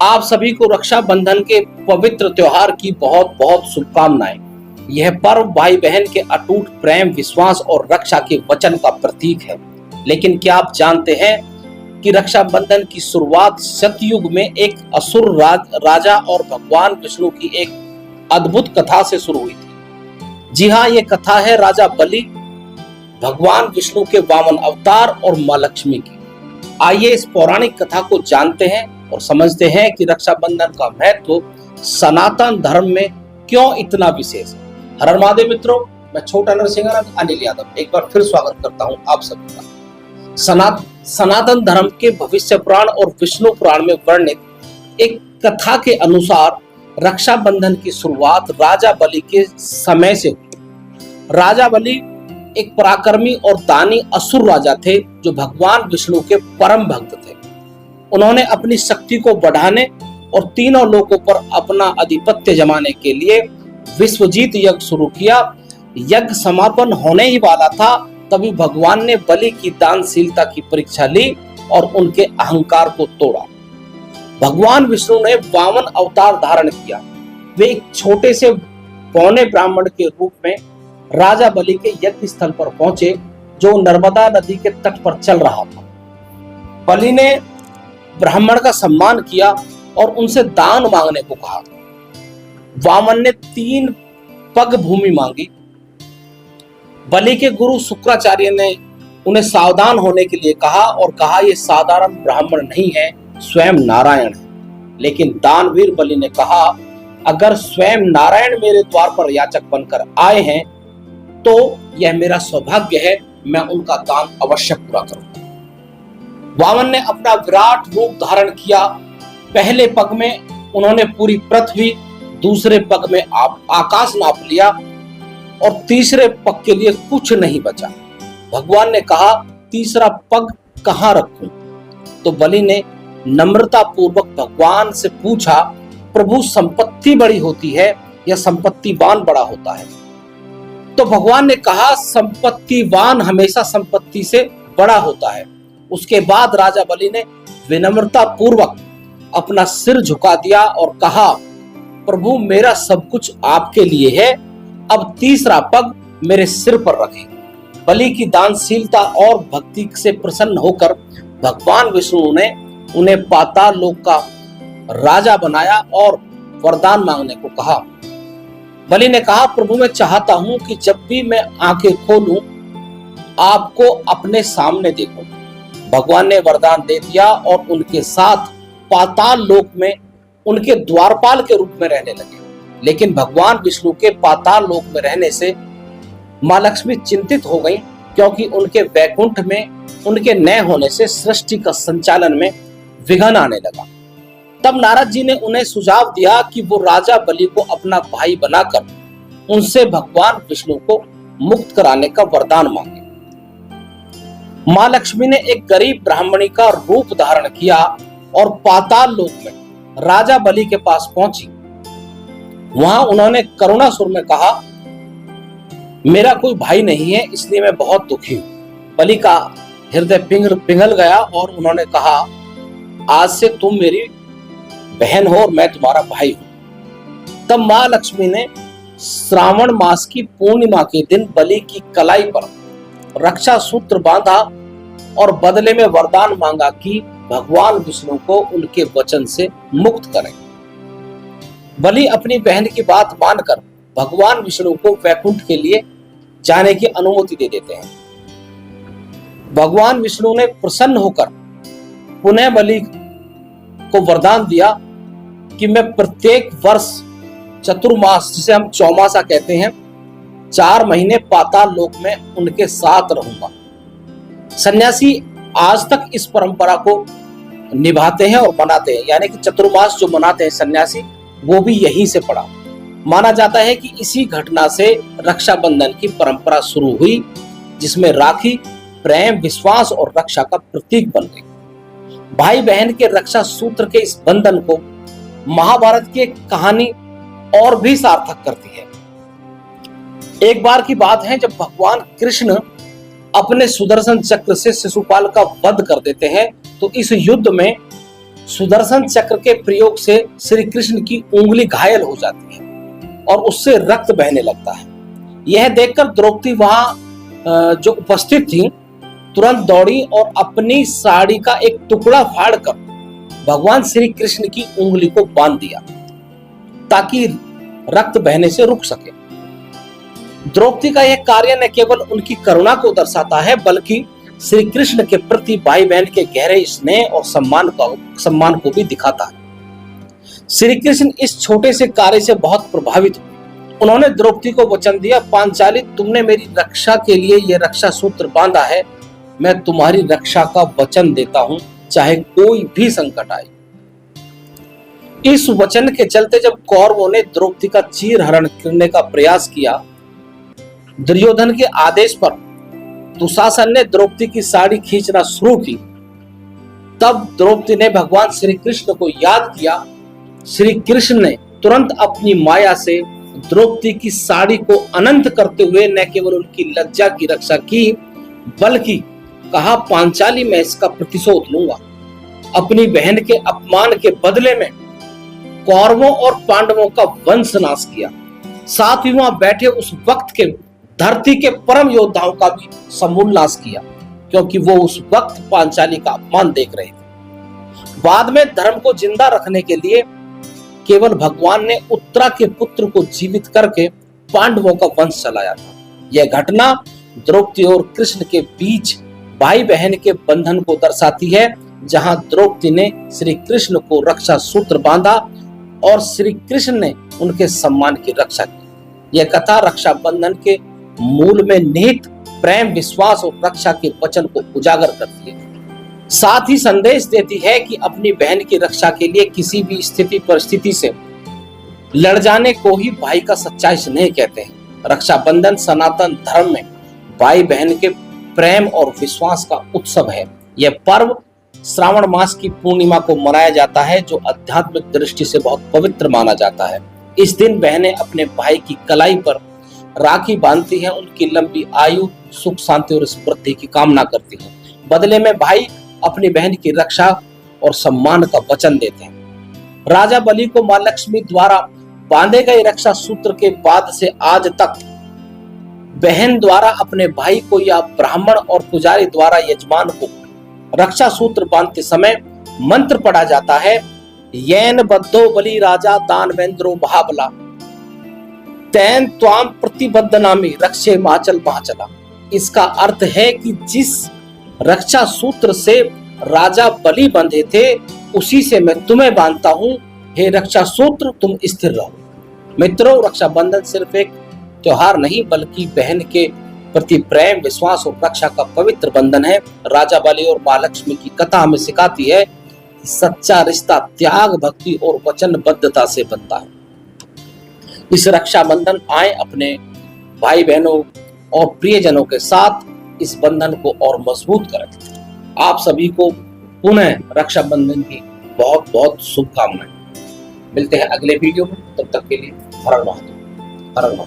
आप सभी को रक्षाबंधन के पवित्र त्योहार की बहुत बहुत शुभकामनाएं। यह पर्व भाई बहन के अटूट प्रेम, विश्वास और रक्षा के वचन का प्रतीक है। लेकिन क्या आप जानते हैं कि रक्षाबंधन की शुरुआत सतयुग में एक असुर राजा और भगवान विष्णु की एक अद्भुत कथा से शुरू हुई थी। जी हाँ, ये कथा है राजा बलि, भगवान विष्णु के वामन अवतार और माँ लक्ष्मी की। आइए इस पौराणिक कथा को जानते हैं और समझते हैं कि रक्षाबंधन का महत्व सनातन धर्म में क्यों इतना विशेष है। हर हर महादेव मित्रों, मैं छोटा नरसिंह अनिल यादव एक बार फिर स्वागत करता हूं आप सभी का। सनातन धर्म के भविष्य पुराण और विष्णु पुराण में वर्णित एक कथा के अनुसार रक्षाबंधन की शुरुआत राजा बलि के समय से हुई। राजा बलि एक पराक्रमी और दानी असुर राजा थे जो भगवान विष्णु के परम भक्त थे। उन्होंने अपनी शक्ति को बढ़ाने और तीनों लोकों पर अपना आधिपत्य जमाने के लिए विश्वजीत यज्ञ शुरू किया। यज्ञ समापन होने ही वाला था, तभी भगवान ने बलि की दानशीलता की परीक्षा ली और उनके अहंकार को तोड़ा। भगवान विष्णु ने वामन अवतार धारण किया। वे एक छोटे से पौने ब्राह्मण के रूप में राजा बलि के यज्ञ स्थल पर पहुंचे जो नर्मदा नदी के तट पर चल रहा था। बलि ने ब्राह्मण का सम्मान किया और उनसे दान मांगने को कहा। वामन ने 3 पग भूमि मांगी। बलि के गुरु शुक्राचार्य ने उन्हें सावधान होने के लिए कहा और कहा, यह साधारण ब्राह्मण नहीं है, स्वयं नारायण है। लेकिन दानवीर बलि ने कहा, अगर स्वयं नारायण मेरे द्वार पर याचक बनकर आए हैं तो यह मेरा सौभाग्य है, मैं उनका दान अवश्य पूरा करूंगा। वामन ने अपना विराट रूप धारण किया। पहले पग में उन्होंने पूरी पृथ्वी, दूसरे पग में आकाश नाप लिया और तीसरे पग के लिए कुछ नहीं बचा। भगवान ने कहा, तीसरा पग कहां रखूं? तो बलि ने नम्रता पूर्वक भगवान से पूछा, प्रभु संपत्ति बड़ी होती है या संपत्तिवान बड़ा होता है? तो भगवान ने कहा, संपत्तिवान हमेशा संपत्ति से बड़ा होता है। उसके बाद राजा बलि ने विनम्रता पूर्वक अपना सिर झुका दिया और कहा, प्रभु मेरा सब कुछ आपके लिए है, अब तीसरा पग मेरे सिर पर रखें। बलि की दानशीलता और भक्ति से प्रसन्न होकर भगवान विष्णु ने उन्हें पाताल लोक का राजा बनाया और वरदान मांगने को कहा। बलि ने कहा, प्रभु मैं चाहता हूं कि जब भी मैं आंखें खोलूं आपको अपने सामने देखूं। भगवान ने वरदान दे दिया और उनके साथ पाताल लोक में उनके द्वारपाल के रूप में रहने लगे। लेकिन भगवान विष्णु के पाताल लोक में रहने से माँ लक्ष्मी चिंतित हो गई, क्योंकि उनके वैकुंठ में उनके न होने से सृष्टि का संचालन में विघ्न आने लगा। तब नारद जी ने उन्हें सुझाव दिया कि वो राजा बलि को अपना भाई बनाकर उनसे भगवान विष्णु को मुक्त कराने का वरदान मांगे। माँ लक्ष्मी ने एक गरीब ब्राह्मणी का रूप धारण किया और पाताल लोक में राजा बलि के पास पहुंची। वहां उन्होंने करुणा सुर में कहा, मेरा कोई भाई नहीं है, इसलिए मैं बहुत दुखी हूं। बलि का हृदय पिघल गया और उन्होंने कहा, आज से तुम मेरी बहन हो और मैं तुम्हारा भाई हूं। तब माँ लक्ष्मी ने श्रावण मास की पूर्णिमा के दिन बलि की कलाई पर रक्षा सूत्र बांधा और बदले में वरदान मांगा कि भगवान विष्णु को उनके वचन से मुक्त करें। बलि अपनी बहन की बात मानकर भगवान विष्णु को वैकुंठ के लिए जाने की अनुमति दे देते हैं। भगवान विष्णु ने प्रसन्न होकर पुनः बलि को वरदान दिया कि मैं प्रत्येक वर्ष चतुर्मास, जिसे हम चौमासा कहते हैं, 4 महीने पाताल लोक में उनके साथ रहूंगा। सन्यासी आज तक इस परंपरा को निभाते हैं और मनाते हैं, यानी कि चतुर्मास जो मनाते हैं सन्यासी, वो भी यहीं से पड़ा। माना जाता है कि इसी घटना से रक्षाबंधन की परंपरा शुरू हुई, जिसमें राखी प्रेम, विश्वास और रक्षा का प्रतीक बन गई। भाई बहन के रक्षा सूत्र के इस बंधन को महाभारत की एक कहानी और भी सार्थक करती है। एक बार की बात है जब भगवान कृष्ण अपने सुदर्शन चक्र से शिशुपाल का वध कर देते हैं, तो इस युद्ध में सुदर्शन चक्र के प्रयोग से श्री कृष्ण की उंगली घायल हो जाती है और उससे रक्त बहने लगता है। यह देखकर द्रौपदी वहां जो उपस्थित थी तुरंत दौड़ी और अपनी साड़ी का एक टुकड़ा फाड़कर भगवान श्री कृष्ण की उंगली को बांध दिया ताकि रक्त बहने से रुक सके। द्रौपदी का यह कार्य न केवल उनकी करुणा को दर्शाता है बल्कि श्री कृष्ण के प्रति भाई बहन के गहरे स्नेह और सम्मान को भी दिखाता है। श्री कृष्ण इस छोटे से कार्य से बहुत प्रभावित हुए। उन्होंने द्रौपदी को वचन दिया, पांचाली तुमने मेरी रक्षा के लिए यह रक्षा सूत्र बांधा है, मैं तुम्हारी रक्षा का वचन देता हूं चाहे कोई भी संकट आए। इस वचन के चलते जब कौरवों ने द्रौपदी का चीरहरण करने का प्रयास किया, दुर्योधन के आदेश पर दुशासन ने द्रौपदी की साड़ी खींचना शुरू की। तब द्रौपदी ने भगवान श्री कृष्ण को याद किया। श्री कृष्ण ने तुरंत अपनी माया से द्रौपदी की साड़ी को अनंत करते हुए न केवल उनकी लज्जा की रक्षा की बल्कि कहा, पांचाली मैं इसका प्रतिशोध लूंगा। अपनी बहन के अपमान के बदले में कौरवों और पांडवों का वंश नाश किया। साथ ही वहां बैठे उस वक्त के धरती के परम योद्धाओं का भी समूल नाश किया, क्योंकि वो उस वक्त पांचाली का अपमान देख रहे थे। बाद में धर्म को जिंदा रखने के लिए केवल भगवान ने उत्तरा के पुत्र को जीवित करके पांडवों का वंश चलाया था। यह घटना द्रौपदी और कृष्ण के बीच भाई बहन के बंधन को दर्शाती है, जहां द्रौपदी ने श्री कृष्ण को रक्षा सूत्र बांधा और श्री कृष्ण ने उनके सम्मान की रक्षा की। यह कथा रक्षा बंधन के मूल में निहित प्रेम, विश्वास और रक्षा के वचन को उजागर करती है। साथ ही संदेश देती है कि अपनी बहन की रक्षा के लिए किसी भी स्थिति परिस्थिति से लड़ जाने को ही भाई का सच्चा स्नेह कहते हैं। रक्षाबंधन सनातन धर्म में भाई बहन के प्रेम और विश्वास का उत्सव है। यह पर्व श्रावण मास की पूर्णिमा को मनाया जाता है, जो आध्यात्मिक दृष्टि से बहुत पवित्र माना जाता है। इस दिन बहनें अपने भाई की कलाई पर राखी बांधती हैं, उनकी लंबी आयु, सुख, शांति और समृद्धि की कामना करती हैं। बदले में भाई अपनी बहन की रक्षा और सम्मान का वचन देते हैं। राजा बलि को मां लक्ष्मी द्वारा बांधे गए रक्षा सूत्र के बाद से आज तक बहन द्वारा अपने भाई को या ब्राह्मण और पुजारी द्वारा यजमान को रक्षा सूत्र बांधते समय मंत्र पढ़ा जाता है, येन बद्धो बलि राजा दानवेंद्रो महाबला तैन त्वाम प्रतिबद्ध नामी रक्षे माचल महाचला। इसका अर्थ है कि जिस रक्षा सूत्र से राजा बलि बंधे थे उसी से मैं तुम्हें बांधता हूं, हे रक्षा सूत्र तुम स्थिर रहो। मित्रों, रक्षाबंधन सिर्फ एक त्योहार नहीं बल्कि बहन के प्रति प्रेम, विश्वास और रक्षा का पवित्र बंधन है। राजा बलि और मां लक्ष्मी की कथा हमें सिखाती है कि सच्चा रिश्ता त्याग, भक्ति और वचनबद्धता से बनता है। इस रक्षाबंधन आए अपने भाई बहनों और प्रियजनों के साथ इस बंधन को और मजबूत करें। आप सभी को पुनः रक्षाबंधन की बहुत बहुत शुभकामनाएं। मिलते हैं अगले वीडियो में, तब तक के लिए हर हर महादेव।